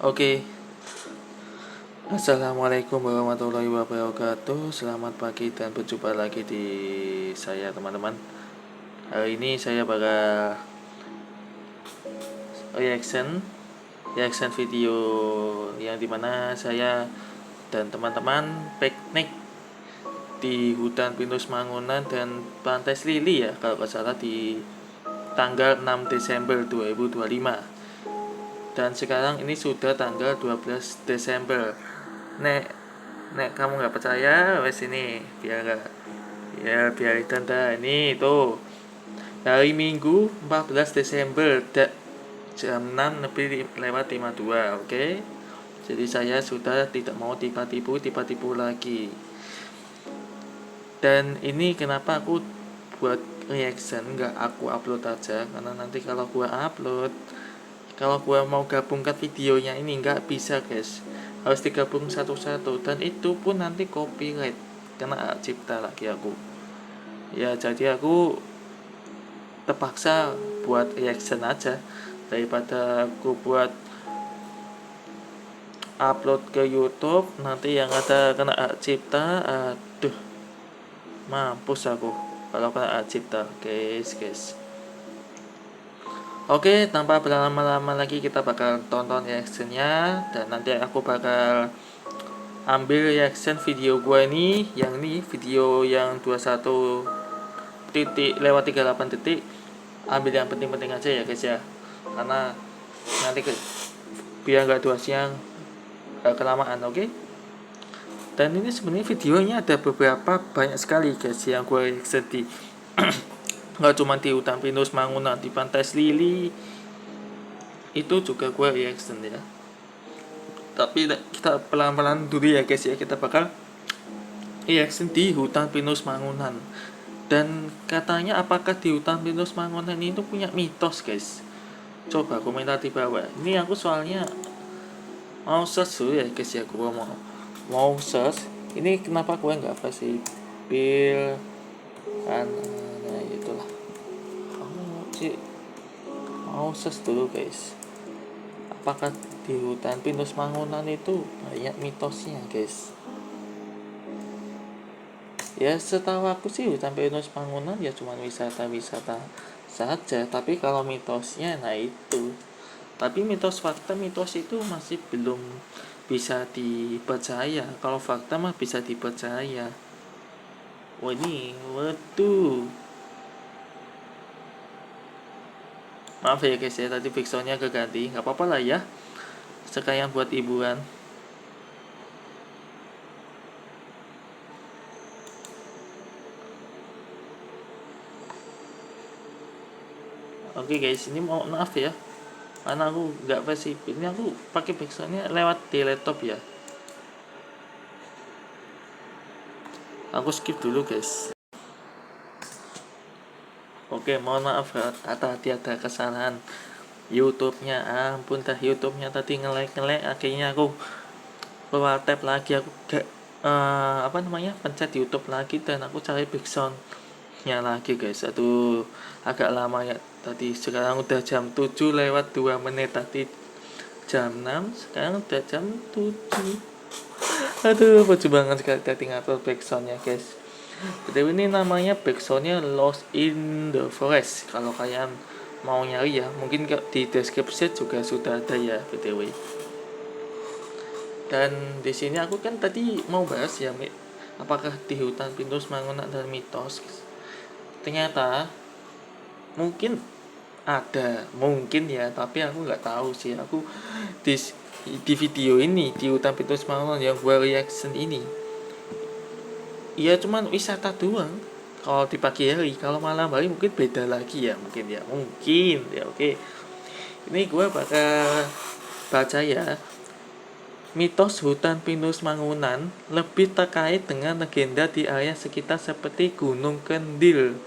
Oke, Assalamualaikum warahmatullahi wabarakatuh. Selamat pagi dan berjumpa lagi di saya teman-teman. Hari ini saya bakal reaction video yang dimana saya dan teman-teman piknik di hutan pinus Mangunan dan Pantai Selili ya, kalau nggak salah di tanggal 6 Desember 2025. Dan sekarang ini sudah tanggal 12 Desember. Nek nek kamu nggak percaya, wes ini biar tanda ini itu hari Minggu 14 Desember jam 6 lebih lewat 52. Oke. Jadi saya sudah tidak mau tiba-tiba lagi. Dan ini kenapa aku buat reaction, nggak aku upload aja, karena nanti kalau gua mau gabungkan videonya ini nggak bisa guys, harus digabung satu-satu, dan itu pun nanti copyright, kena hak cipta lagi aku ya. Jadi aku terpaksa buat reaction aja daripada aku buat upload ke YouTube nanti yang ada kena hak cipta. Aduh, mampus aku kalau kena hak cipta guys. Oke, tanpa berlama-lama lagi kita bakal tonton reactionnya, dan nanti aku bakal ambil reaction video gue ini, yang ini video yang 21 titik lewat 38 detik. Ambil yang penting-penting aja ya guys ya, karena nanti biar gak durasinya kelamaan. Oke. Dan ini sebenarnya videonya ada banyak sekali guys yang gue reaction di nggak cuma di hutan pinus Mangunan, di Pantai Selili itu juga gue reaction ya. Tapi kita pelan-pelan dulu ya guys ya, kita bakal reaction di hutan pinus Mangunan. Dan katanya apakah di hutan pinus Mangunan itu punya mitos guys? Coba komentar di bawah. Ini aku soalnya mau search dulu ya guys ya, gue mau search ini kenapa gue nggak pasti pil kan, nah itulah. Mau search dulu guys, apakah di hutan pinus Mangunan itu banyak mitosnya guys. Ya setahu aku sih hutan pinus Mangunan ya cuma wisata saja, tapi kalau mitosnya nah itu. Tapi mitos fakta, mitos itu masih belum bisa dipercaya. Kalau fakta mah bisa dipercaya. Wah ini, waduh. Maaf ya guys ya, tadi backsoundnya keganti. Gak apa-apa lah ya, sekalian buat hiburan. Oke guys, ini maaf ya, karena aku gak versi ini, aku pakai backsoundnya lewat di laptop ya. Aku skip dulu guys. Oke, mohon maaf hati ada kesalahan YouTube-nya. Ampun dah, YouTube-nya tadi nge-lag, akhirnya aku keluar tab lagi, aku gak pencet YouTube lagi, dan aku cari backsound-nya lagi guys. Aduh, agak lama ya tadi. Sekarang udah jam 7 lewat 2 menit, tadi jam 6, sekarang udah jam 7. Aduh, perjuangan sekali tadi ngatur backsound-nya guys. BTW ini namanya backsoundnya Lost in the Forest. Kalau kalian mau nyari ya, mungkin di deskripsi juga sudah ada ya BTW. Dan di sini aku kan tadi mau bahas ya, apakah di hutan pinus Mangunan ada mitos. Ternyata mungkin ada, mungkin ya, tapi aku nggak tahu sih. Aku di video ini di hutan pinus Mangunan yang gue reaction ini, iya cuman wisata doang kalau di pagi hari. Kalau malam hari mungkin beda lagi ya, mungkin ya. Oke, ini gue bakal baca ya. Mitos hutan pinus Mangunan lebih terkait dengan legenda di area sekitar seperti Gunung Kendil.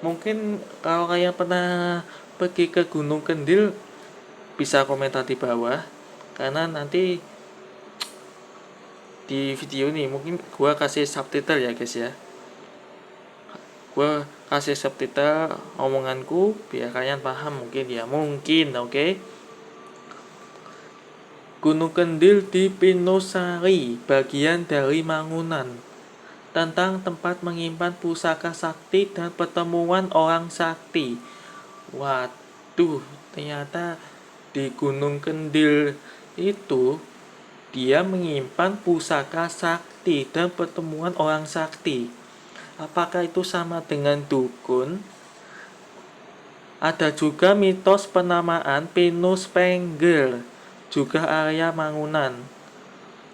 Mungkin kalau kalian pernah pergi ke Gunung Kendil bisa komentar di bawah, karena nanti di video ini mungkin gua kasih subtitle ya guys ya. Gua kasih subtitle omonganku biar kalian paham mungkin ya, mungkin. Oke. Gunung Kendil di Pinosari, bagian dari Mangunan. Tentang tempat menyimpan pusaka sakti dan pertemuan orang sakti. Waduh, ternyata di Gunung Kendil itu dia menyimpan pusaka sakti dan pertemuan orang sakti. Apakah itu sama dengan dukun? Ada juga mitos penamaan Pinus Penggel, juga area Mangunan,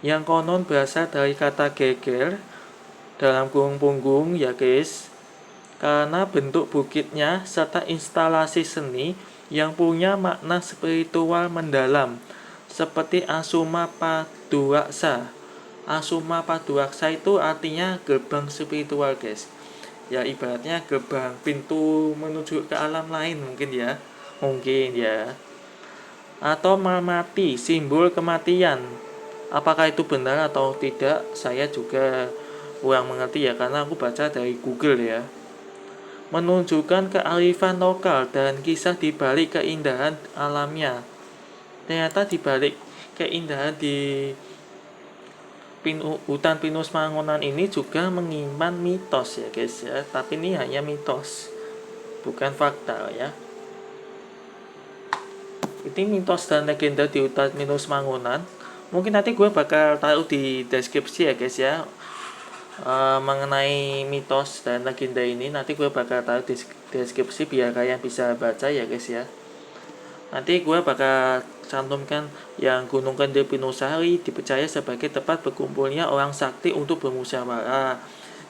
yang konon berasal dari kata geger dalam kurung punggung ya guys, karena bentuk bukitnya serta instalasi seni yang punya makna spiritual mendalam seperti Asuma Paduaksa. Asuma Paduaksa itu artinya gerbang spiritual guys, ya ibaratnya gerbang pintu menuju ke alam lain mungkin ya, atau Mamati, simbol kematian. Apakah itu benar atau tidak, saya juga kurang mengerti ya, karena aku baca dari Google ya. Menunjukkan kearifan lokal dan kisah di balik keindahan alamnya. Ternyata di balik keindahan di hutan pinus Mangunan ini juga menyimpan mitos ya guys ya, tapi ini hanya mitos, bukan fakta ya. Ini mitos dan legenda di hutan pinus Mangunan. Mungkin nanti gue bakal taruh di deskripsi ya guys ya, mengenai mitos dan legenda ini. Nanti gue bakal taruh di deskripsi biar kalian bisa baca ya guys ya. Nanti gue bakal cantumkan yang Gunung Kendil Pinosari dipercaya sebagai tempat berkumpulnya orang sakti untuk bermusyawarah.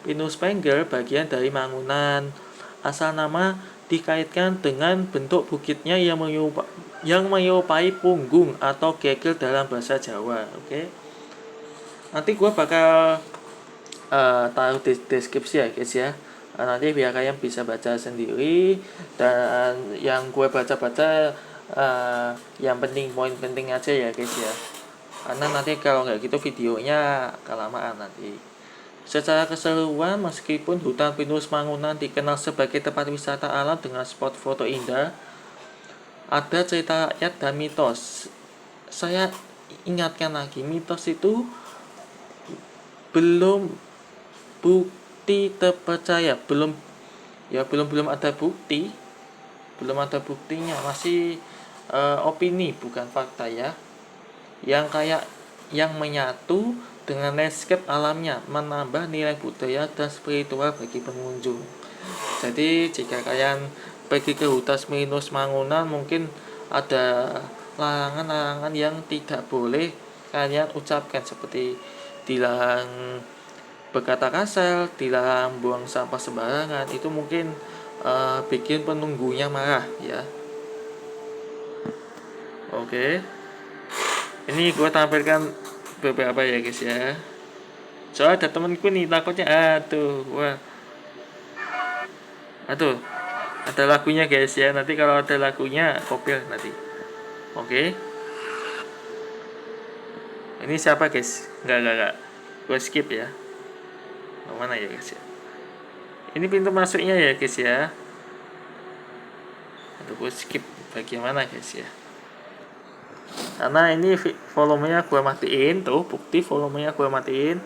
Pinus Penggel bagian dari Mangunan. Asal nama dikaitkan dengan bentuk bukitnya yang menyerupai punggung atau geger dalam bahasa Jawa. Oke. Nanti gue bakal taruh di deskripsi ya guys ya. Nanti biar kalian bisa baca sendiri, dan yang gue baca-baca yang penting, poin penting aja ya guys ya, karena nanti kalau nggak gitu videonya kelamaan nanti. Secara keseluruhan, meskipun hutan pinus Mangunan dikenal sebagai tempat wisata alam dengan spot foto indah, ada cerita rakyat dan mitos. Saya ingatkan lagi, mitos itu belum bukti terpercaya, belum ada buktinya, masih opini bukan fakta ya, yang menyatu dengan landscape alamnya, menambah nilai budaya dan spiritual bagi pengunjung. Jadi jika kalian pergi ke hutan pinus Mangunan, mungkin ada larangan-larangan yang tidak boleh kalian ucapkan, seperti dilarang berkata kasar, dilarang buang sampah sembarangan. Itu mungkin bikin penunggunya marah ya. Oke, ini gue tampilkan beberapa ya guys ya. Soalnya ada temenku nih takutnya, aduh, ada lagunya guys ya. Nanti kalau ada lagunya kopil nanti. Oke. Ini siapa guys? Enggak. Gue skip ya. Mana ya guys ya? Ini pintu masuknya ya guys ya. Aduh, gue skip bagaimana guys ya. Karena ini volumenya gue matiin tuh, bukti volumenya gue matiin.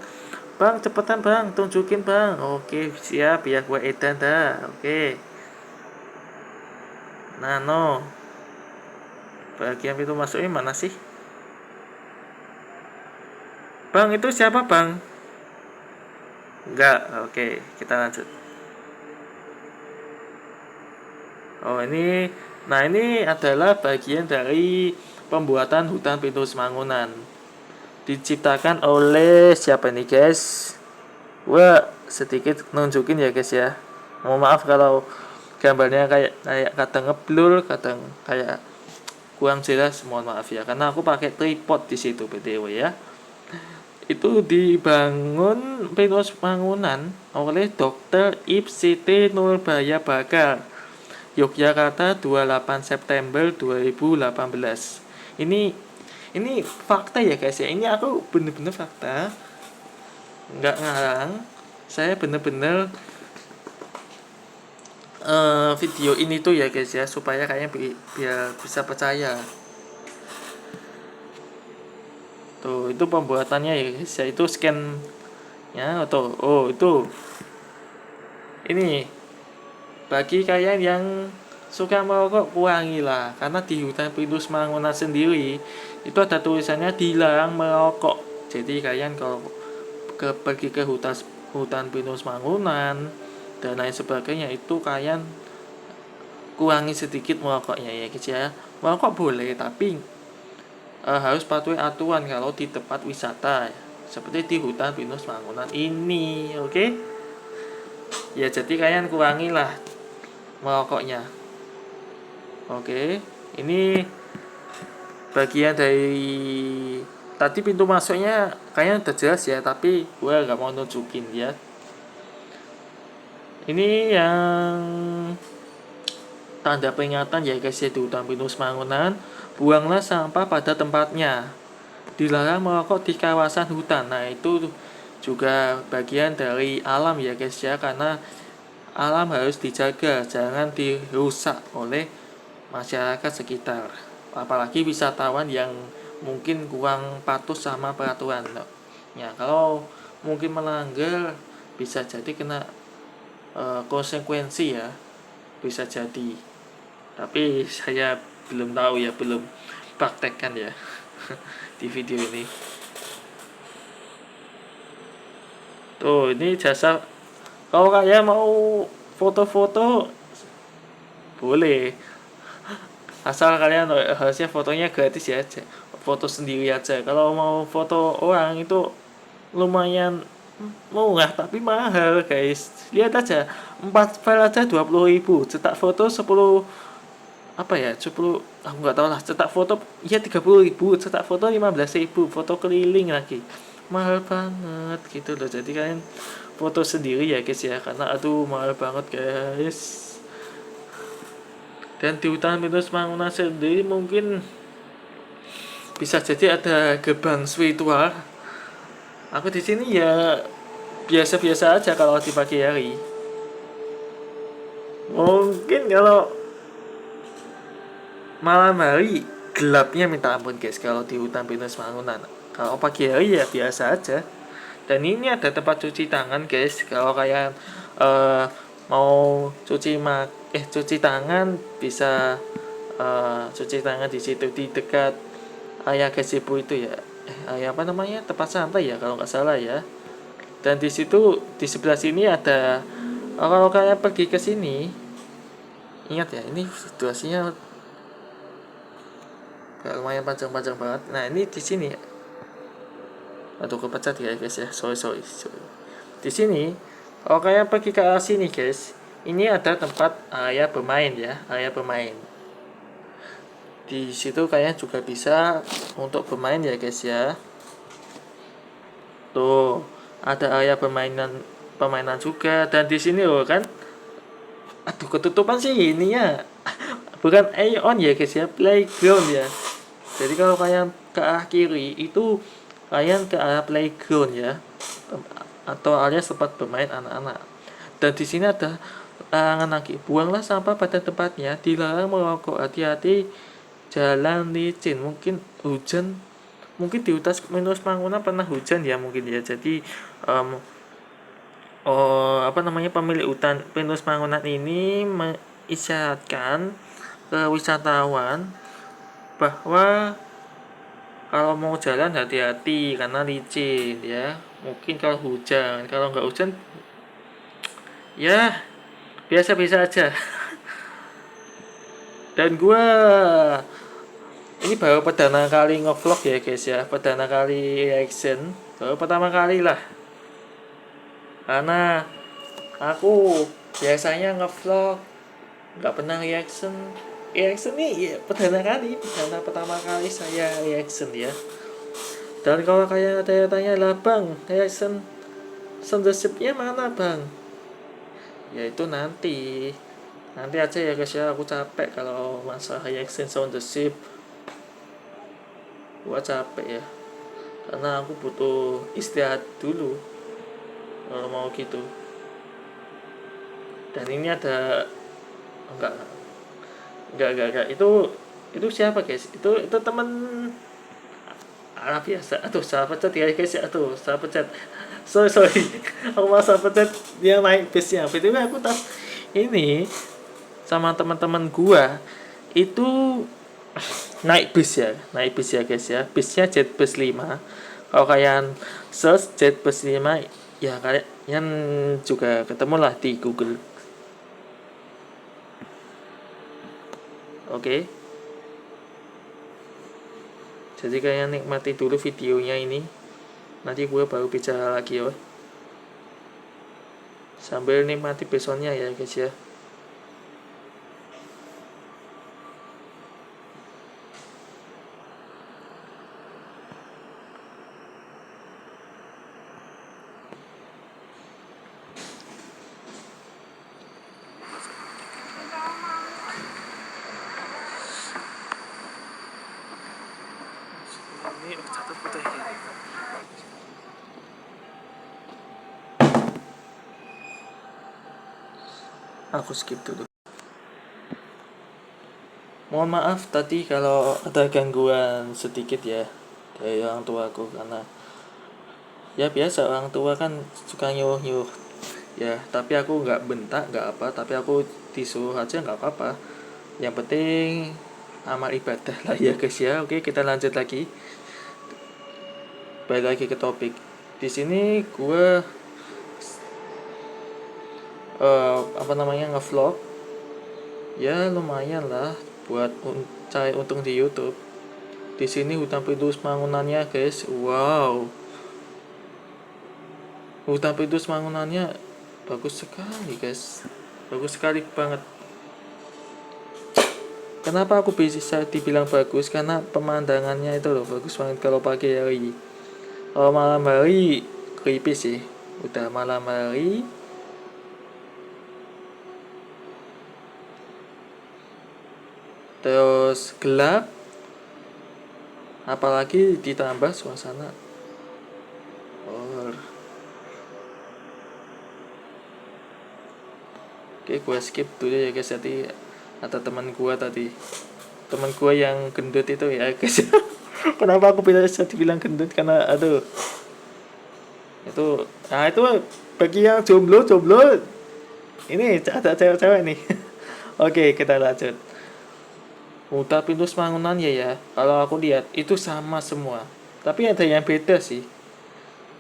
Bang, cepetan bang, tunjukin bang. Oke, siap, biar gue edan dah. Oke. Nano, bagian pintu masuknya mana sih? Bang, itu siapa bang? Enggak, oke, kita lanjut. Oh ini, nah ini adalah bagian dari pembuatan hutan pinus Mangunan. Diciptakan oleh siapa nih guys? Gua sedikit nunjukin ya guys ya. Mohon maaf kalau gambarnya kayak kadang ngeblur, kadang kayak kurang jelas, mohon maaf ya, karena aku pakai tripod di situ btw ya. Itu dibangun pinus Mangunan oleh Dr. Ib Siti Nurbaya Bakar, Yogyakarta 28 September 2018. Ini fakta ya guys ya. Ini aku bener-bener fakta, nggak ngarang. Saya bener-bener video ini tuh ya guys ya, supaya kalian biar bisa percaya. Tuh, itu pembuatannya ya guys ya, itu scan ya atau itu ini bagi kalian yang suka merokok kurangilah, karena di hutan pinus Mangunan sendiri itu ada tulisannya dilarang merokok. Jadi kalian kalau pergi ke hutan pinus Mangunan dan lain sebagainya itu kalian kurangi sedikit merokoknya ya guys ya. Merokok boleh tapi harus patuhi aturan kalau di tempat wisata seperti di hutan pinus Mangunan ini, oke? Ya jadi kalian kurangilah merokoknya. Oke, ini bagian dari tadi pintu masuknya kayaknya udah jelas ya, tapi gue gak mau nunjukin ya. Ini yang tanda peringatan ya guys ya, di hutan pinus Mangunan, buanglah sampah pada tempatnya. Dilarang merokok di kawasan hutan. Nah, itu juga bagian dari alam ya guys ya, karena alam harus dijaga, jangan dirusak oleh masyarakat sekitar. Apalagi wisatawan yang mungkin kurang patuh sama peraturan. Ya, kalau mungkin melanggar bisa jadi kena konsekuensi ya, bisa jadi. Tapi saya belum tahu ya, belum praktekkan ya di video ini. Tuh, ini jasa. Kalau kalian mau foto-foto boleh, asal kalian harusnya fotonya gratis ya, foto sendiri aja. Kalau mau foto orang itu lumayan murah tapi mahal guys. Lihat aja, 4 file aja 20.000, cetak foto 10 apa ya, 10 aku nggak tahu lah, cetak foto ya 30.000, cetak foto 15.000, foto keliling lagi mahal banget gitu loh. Jadi kalian foto sendiri ya guys ya, karena aduh mahal banget guys. Dan di hutan pinus Mangunan sendiri mungkin bisa jadi ada gerbang spiritual. Aku di sini ya biasa-biasa aja kalau di pagi hari. Mungkin kalau malam hari gelapnya minta ampun guys kalau di hutan pinus Mangunan. Kalau pagi hari ya biasa aja. Dan ini ada tempat cuci tangan guys. Kalau kalian mau cuci tangan bisa cuci tangan di situ, di dekat area gazebo itu ya. Area apa namanya, tempat santai ya kalau nggak salah ya. Dan di situ di sebelah sini ada, kalau kalian pergi ke sini, ingat ya ini situasinya lumayan panjang-panjang banget. Nah ini di sini, aduh kepecat ya guys ya, sorry. Di sini kalau kalian pergi ke arah sini guys, ini ada tempat area bermain ya, area bermain. Di situ kalian juga bisa untuk bermain ya guys ya. Tuh, ada area permainan juga. Dan di sini loh kan, aduh ketutupan sih ini ya. Bukan Aeon ya guys ya, playground ya. Jadi kalau kalian ke arah kiri itu kalian ke arah playground ya, atau alias tempat bermain anak-anak. Dan di sini ada larangan lagi, buanglah sampah pada tempatnya, dilarang merokok, hati-hati jalan licin. Mungkin hujan, mungkin di hutan pinus Mangunan pernah hujan ya mungkin ya. Jadi pemilik hutan pinus Mangunan ini mengisyaratkan ke wisatawan bahwa kalau mau jalan hati-hati karena licin ya. Mungkin kalau hujan, kalau nggak hujan ya biasa-biasa aja. Dan gue ini baru perdana kali ngevlog ya guys ya, perdana kali reaction, baru pertama kali lah. Karena aku biasanya ngevlog nggak pernah reaction nih ya, pertama kali saya reaction ya. Dan kalau kayak tanya lah bang, reaction censorshipnya mana bang? Ya itu nanti aja ya guys ya, aku capek kalau masalah reaction censorship, gua capek ya, karena aku butuh istirahat dulu kalau mau gitu. Dan ini ada enggak itu siapa guys, itu teman Alah biasa, aduh salah pencet ya guys ya, aduh salah pencet, sorry aku malah salah pencet, dia naik busnya. BTW aku tas ini sama teman-teman gua itu naik bus ya guys ya, busnya Jetbus 5. Kalau kalian search Jetbus 5 ya kalian juga ketemu lah di Google. Oke, jadi kalian nikmati dulu videonya ini, nanti gue baru bicara lagi ya, sambil nikmati besoknya ya guys ya. Ini satu foto ini. Aku skip dulu. Mohon maaf tadi kalau ada gangguan sedikit ya dari orang tua aku, karena ya biasa orang tua kan suka nyuruh-nyuruh ya, tapi aku nggak bentak nggak apa, tapi aku disuruh aja nggak apa-apa, yang penting amal ibadah lah ya guys ya. Oke, kita lanjut lagi, balik lagi ke topik. Di sini gue ngevlog ya, lumayan lah buat cari untung di YouTube. Di sini hutan pinus bangunannya guys, wow, hutan pinus bangunannya bagus sekali guys, bagus sekali banget. Kenapa aku bisa dibilang bagus? Karena pemandangannya itu loh bagus banget kalau pagi hari. Kalau malam hari creepy sih, udah malam hari terus gelap, apalagi ditambah suasana horror. Oke, gue skip dulu ya guys. Tadi ada teman gue yang gendut itu ya guys. Kenapa aku bisa dibilang gendut? Karena aduh, itu itu bagi yang jomblo ini ada cewek-cewek nih. Oke, kita lanjut. Hutan pinus bangunan ya, kalau aku lihat itu sama semua, tapi ada yang beda sih,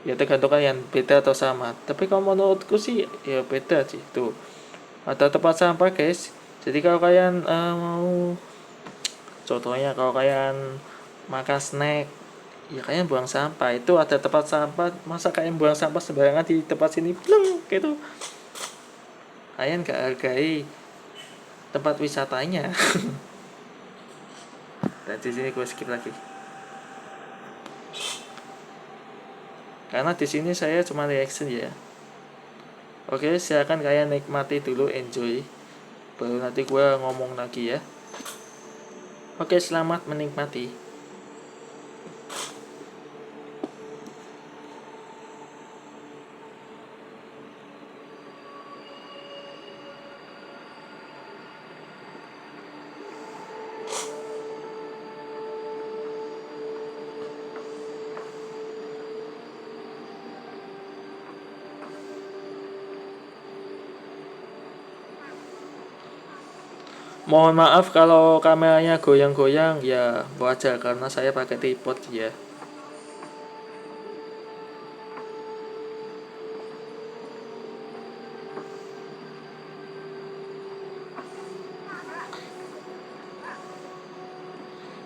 ya tergantung kalian beda atau sama. Tapi kalau menurutku sih ya beda sih. Tuh ada tempat sampah guys, jadi kalau kalian mau, contohnya kalau kalian makan snack ya kalian buang sampah, itu ada tempat sampah. Masa kalian buang sampah sembarangan di tempat sini bleng gitu, kalian gak hargai tempat wisatanya. Dan di sini gue skip lagi, karena di sini saya cuma reaction ya. Oke, silakan kalian nikmati dulu, enjoy, baru nanti gue ngomong lagi ya. Oke, selamat menikmati. Mohon maaf kalau kameranya goyang-goyang ya, wajar karena saya pakai tripod ya.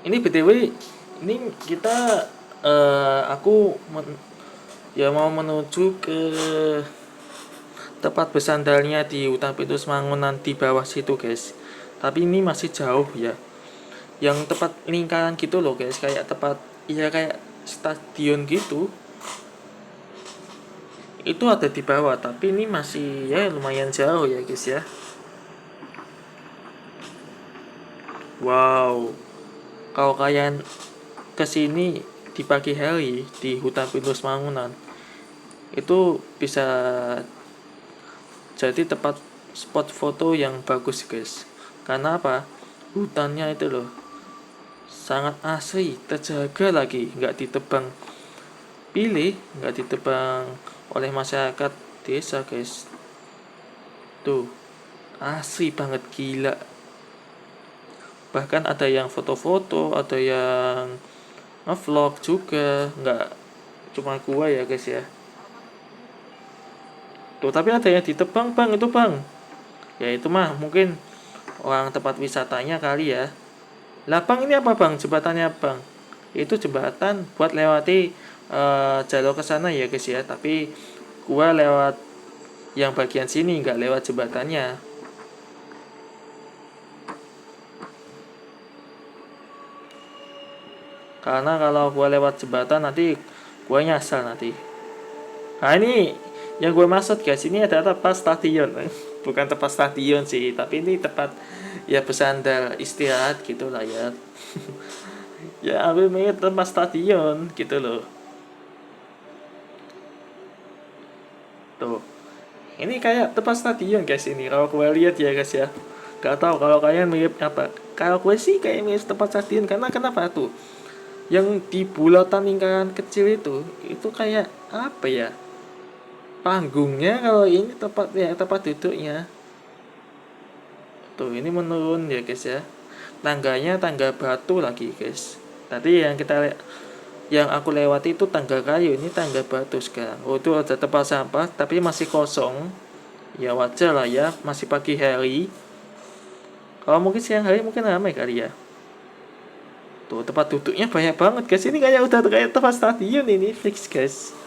Ini BTW, ini kita aku mau menuju ke tempat bersandarnya di hutan pinus Mangunan di bawah situ guys. Tapi ini masih jauh ya, yang tempat lingkaran gitu loh guys, kayak tempat ya kayak stadion gitu, itu ada di bawah, tapi ini masih ya lumayan jauh ya guys ya. Wow, kalau kalian kesini di pagi hari di hutan pinus Mangunan, itu bisa jadi tempat spot foto yang bagus guys. Karena apa? Hutannya itu loh sangat asri, terjaga lagi, nggak ditebang pilih, nggak ditebang oleh masyarakat desa guys. Tuh, asri banget, gila. Bahkan ada yang foto-foto, ada yang nge-vlog juga, nggak cuma gua ya guys ya. Tuh, tapi ada yang ditebang bang, itu bang. Ya itu mah mungkin orang tempat wisatanya kali ya. Lah bang, ini apa bang, jembatannya bang? Itu jembatan buat lewati jalur ke sana ya guys ya, tapi gua lewat yang bagian sini, nggak lewat jembatannya. Karena kalau gua lewat jembatan nanti gua nyasar nanti. Nah ini yang gue maksud guys, ini ada tempat stadion. Bukan tempat stadion sih, tapi ini tempat ya bersandar istirahat gitu lah ya. Ya ambil mirip tempat stadion gitu loh. Tuh, ini kayak tempat stadion guys ini. Kalau gue lihat ya guys ya. Gak tahu kalau kalian mirip apa. Kalau gue sih kayak mirip tempat stadion, karena kenapa tuh? Yang di bulatan lingkaran kecil itu kayak apa ya? Panggungnya, kalau ini tempat ya tempat duduknya. Tuh, ini menurun ya guys ya. Tangganya tangga batu lagi guys. Tadi yang aku lewati itu tangga kayu, ini tangga batu sekarang. Oh, itu ada tempat sampah tapi masih kosong. Ya wajar lah ya, masih pagi hari. Kalau mungkin siang hari mungkin ramai kali ya. Tuh, tempat duduknya banyak banget guys. Ini kayak udah kayak tempat stadion ini, fix guys.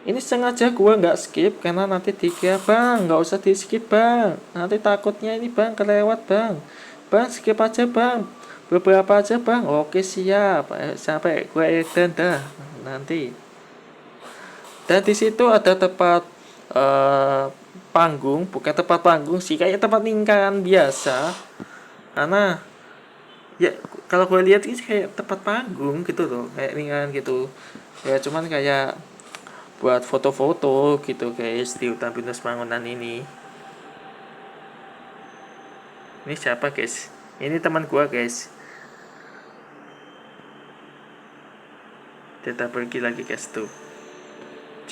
Ini sengaja gua nggak skip karena nanti dikira bang, nggak usah di skip bang. Nanti takutnya ini bang kelewat bang. Bang skip aja bang, beberapa aja bang. Oke siap, sampai gue edan dah nanti. Dan di situ ada tempat panggung, bukan tempat panggung sih, kayak tempat lingkaran biasa. Karena ya kalau gue lihat ini kayak tempat panggung gitu loh, kayak lingkaran gitu. Ya cuman kayak buat foto-foto gitu guys di hutan pinus Mangunan ini. Ini siapa guys? Ini teman gua guys. Kita pergi lagi guys tuh.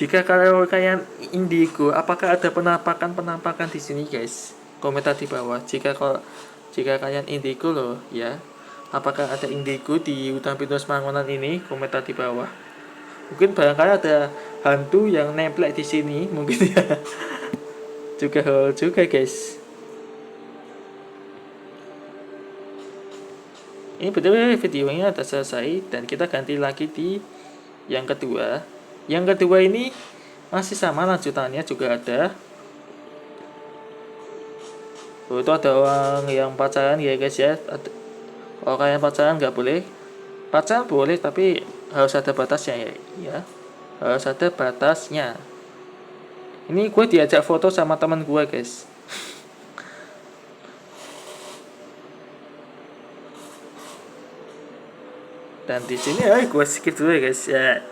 Jika kalian indigo, apakah ada penampakan di sini guys? Komentar di bawah. Jika kalian indigo loh ya, apakah ada indigo di hutan pinus Mangunan ini? Komentar di bawah. Mungkin barangkali ada hantu yang nempel di sini mungkin ya. juga guys. Ini betul videonya sudah selesai dan kita ganti lagi di yang kedua. Yang kedua ini masih sama lanjutannya juga ada. Oh, itu ada orang yang pacaran ya guys ya. Orang yang pacaran nggak boleh. Pacaran boleh tapi harus ada batasnya ya. Harus ada batasnya. Ini gue diajak foto sama teman gue guys. Dan di sini gue skip dulu ya guys ya.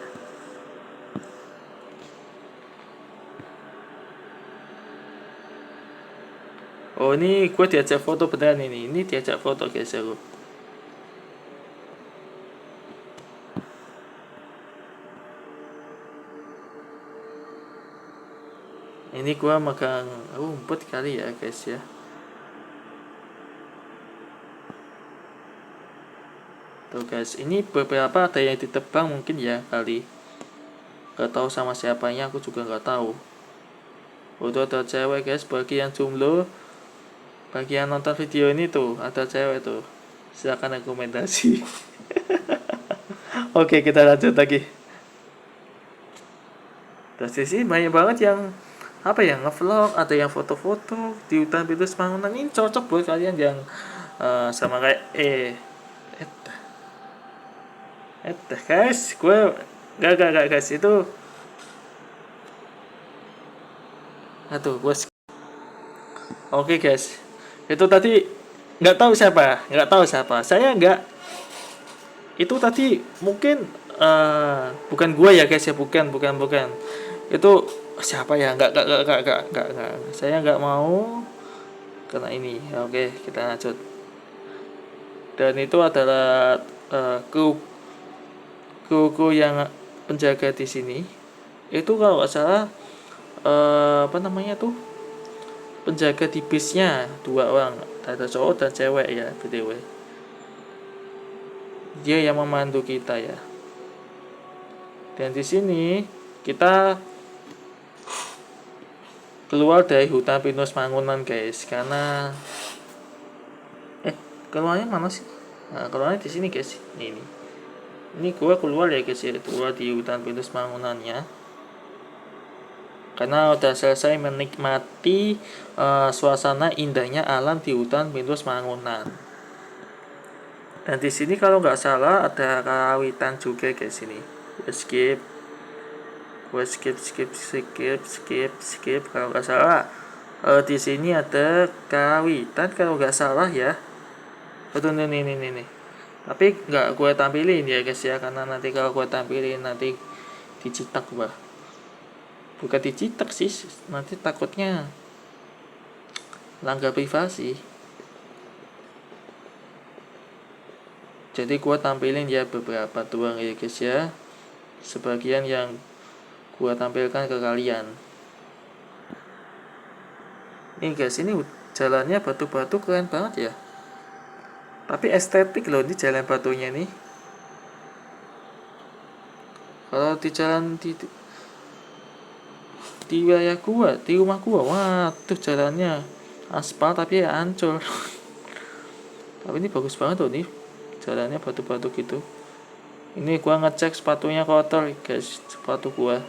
Oh ini gue diajak foto beneran ini. Ini diajak foto guys aku. Ini gue makan rumput kali ya guys ya. Tuh guys, ini beberapa ada yang ditebang mungkin ya kali. Gak tahu sama siapanya, aku juga gak tahu. Udah ada cewek guys, bagi yang jomblo, bagi yang nonton video ini tuh ada cewek tuh. Silakan rekomendasi. Oke, kita lanjut lagi. Terus di sini banyak banget yang apa ya, ngevlog, ada yang foto-foto di hutan pinus Mangunan. Ini cocok buat kalian yang sama kayak guys, gue gak guys, itu gue oke guys, itu tadi nggak tahu siapa, saya nggak, itu tadi mungkin bukan gue ya guys ya, bukan itu siapa ya, enggak, saya nggak mau kena ini. Oke, kita lanjut. Dan itu adalah kru yang penjaga di sini. Itu kalau nggak salah apa namanya tuh, penjaga di bisnya 2 orang, ada cowok dan cewek ya, btw. Dia yang memandu kita ya. Dan di sini kita keluar dari hutan pinus Mangunan guys, karena keluarnya mana sih? Nah, keluarnya di sini guys. Ini gua keluar ya guys ya, keluar di hutan pinus Mangunannya. Karena udah selesai menikmati suasana indahnya alam di hutan pinus Mangunan. Dan di sini kalau nggak salah ada karawitan juga guys ini. Skip kalau nggak salah. Di sini ada karawitan kalau nggak salah ya. Betul nih. Tapi nggak gue tampilin ya guys ya, karena nanti kalau gue tampilin nanti dicitak bah. Bukan dicitak sih, nanti takutnya langgar privasi. Jadi gue tampilin ya beberapa doang ya guys ya, sebagian yang gue tampilkan ke kalian. Ini guys, ini jalannya batu-batu keren banget ya. Tapi estetik loh ini jalan batunya nih. Kalau di jalan di wilayah gua, di rumah gua, waduh jalannya aspal tapi ya hancur. Tapi ini bagus banget loh nih, jalannya batu-batu gitu. Ini gua ngecek sepatunya kotor guys, sepatu gua.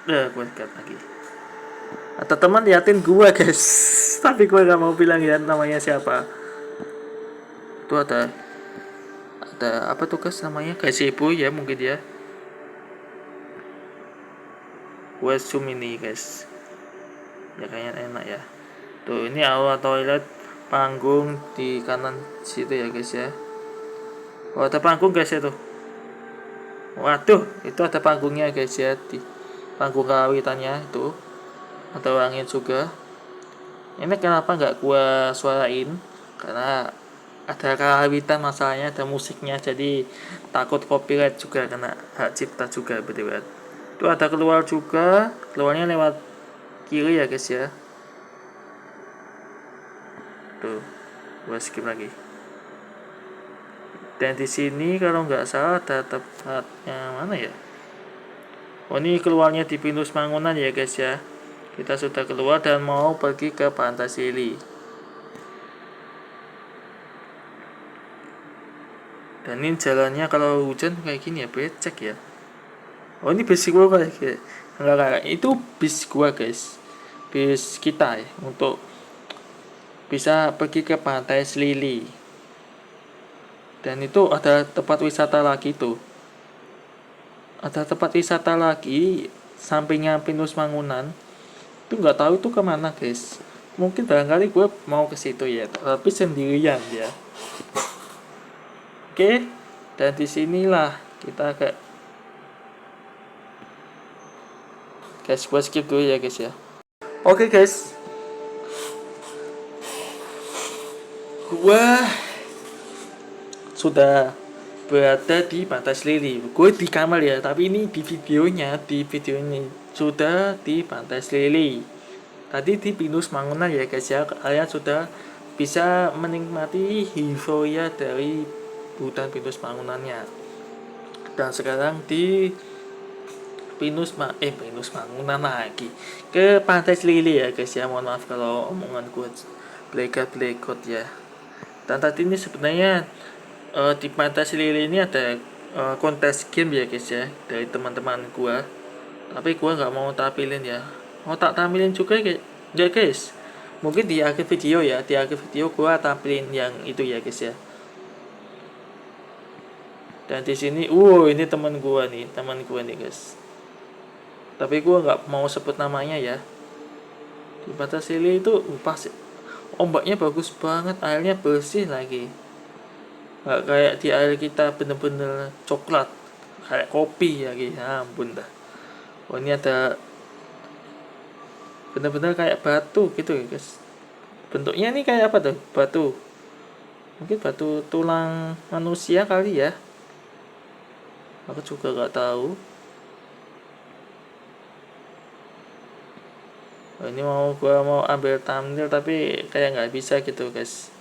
Gua lihat lagi. Ada teman liatin gua guys, tapi gua gak mau bilang ya namanya siapa. Itu ada apa tuh guys namanya, gazebo ya mungkin ya. Gua zoom ini guys, ya kayaknya enak ya. Tuh ini aula toilet, panggung di kanan situ ya guys ya. Oh ada panggung guys ya tuh. Waduh itu ada panggungnya guys ya, di panggung karawitannya itu ada orangnya juga. Ini kenapa nggak gua suarain, karena ada karawitan masalahnya, ada musiknya, jadi takut copyright juga, kena hak cipta juga betul. Itu ada keluar juga, keluarnya lewat kiri ya guys ya. Tuh gua skip lagi. Dan di sini kalau nggak salah ada tempatnya mana ya? Oh ini keluarnya di pinus Mangunan ya guys ya. Kita sudah keluar dan mau pergi ke Pantai Sili. Dan ini jalannya kalau hujan kayak gini ya, becek ya. Oh ini bis gua guys. Enggak, itu bis gua guys. Bis kita ya, untuk bisa pergi ke Pantai Selili. Dan itu ada tempat wisata lagi tuh. Ada tempat wisata lagi sampingnya Pinus Mangunan. Itu nggak tahu itu kemana guys. Mungkin barangkali gue mau ke situ ya, tapi sendirian ya. Oke, dan disinilah kita guys, gue skip dulu ya guys ya. Oke guys, gue sudah berada di Pantai Selili. Gue di kamar ya, tapi ini di videonya sudah di Pantai Selili. Tadi di Pinus Mangunan ya guys ya, kalian sudah bisa menikmati euforia dari hutan Pinus Mangunannya. Dan sekarang di Pinus Mangunan lagi ke Pantai Selili ya guys ya. Mohon maaf kalau omongan gue blekot ya. Dan tadi ini sebenarnya di Pantai Selili ini ada kontes game ya guys ya, dari teman-teman gua. Tapi gua nggak mau tampilin ya. Mau tak tampilin juga ya guys. Mungkin di akhir video ya, di akhir video gua tampilin yang itu ya guys ya. Dan di sini, ini teman gua nih guys. Tapi gua nggak mau sebut namanya ya. Di Pantai Selili itu pas ombaknya bagus banget, airnya bersih lagi. Gak kayak di air kita bener-bener coklat, kayak kopi ya gitu. Ampun dah. Oh, ini ada benar-benar kayak batu gitu ya guys. Bentuknya ini kayak apa tuh? Batu. Mungkin batu tulang manusia kali ya. Aku juga gak tahu. Oh, ini gua mau ambil thumbnail tapi kayak nggak bisa gitu guys.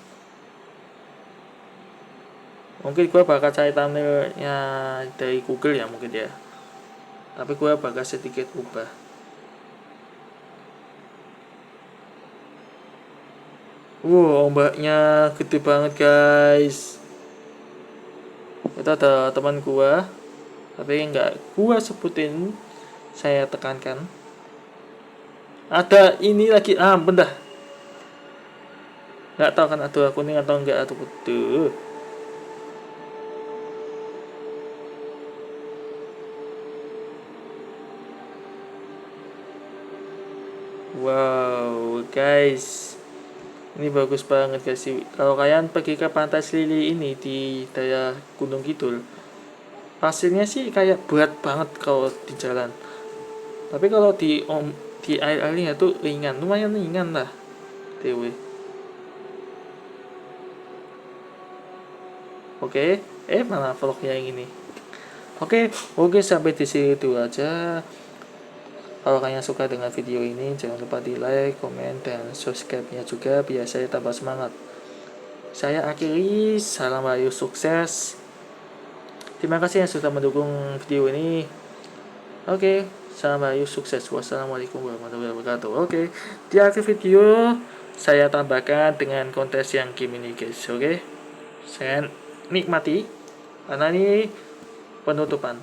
Mungkin gua bakal cari thumbnailnya dari Google ya mungkin ya. Tapi gua bakal sedikit ubah. Wow, ombaknya gede banget guys. Itu ada teman gua, tapi nggak gua sebutin, saya tekankan. Ada ini lagi, bentar. Nggak tahu kan ada kuning atau enggak atau putih. Wow, guys. Ini bagus banget guys sih. Kalau kalian pergi ke Pantai Selili ini di daerah Gunung Kidul, pasirnya sih kayak berat banget kalau di jalan. Tapi kalau di air-airnya tuh ringan, lumayan ringan lah. TW. Oke, mana vlognya yang ini? Oke, sampai di sini dulu aja. Kalau kalian suka dengan video ini, jangan lupa di like, komen, dan subscribe-nya juga biar saya tambah semangat. Saya akhiri, salam rayu sukses. Terima kasih yang sudah mendukung video ini. Salam rayu sukses. Wassalamualaikum warahmatullahi wabarakatuh. Di akhir video saya tambahkan dengan kontes yang game ini guys. Saya nikmati karena ini penutupan.